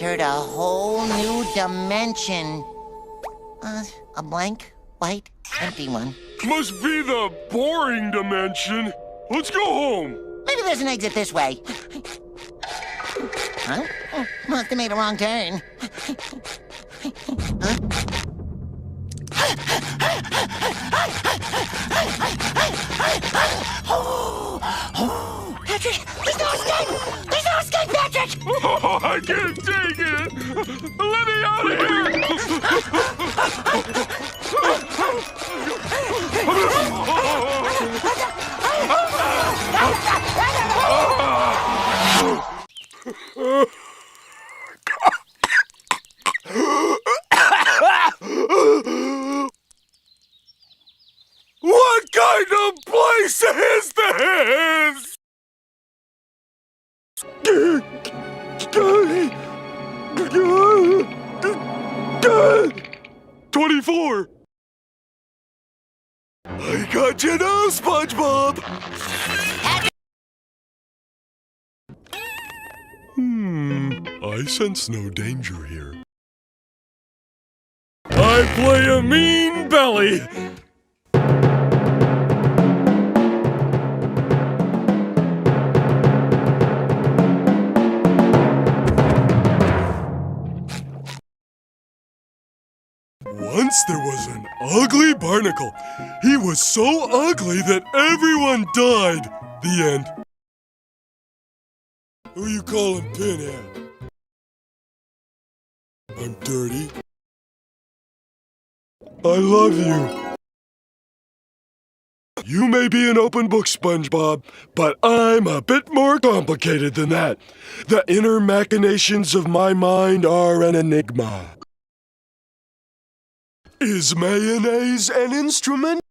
entered a whole new dimension. A blank, white, empty one. Must be the boring dimension. Let's go home. Maybe there's an exit this way. Huh? Oh, must have made a wrong turn. Huh? Patrick, there's no escape! There's no escape, Patrick! Oh, I can't take it. Let me out of here. What kind of place is this? 24. I got you now, SpongeBob. I sense no danger here. I play a mean belly. Once there was an ugly barnacle. He was so ugly that everyone died. The end. Who you calling Pinhead? I'm dirty. I love you. You may be an open book, SpongeBob, but I'm a bit more complicated than that. The inner machinations of my mind are an enigma. Is mayonnaise an instrument?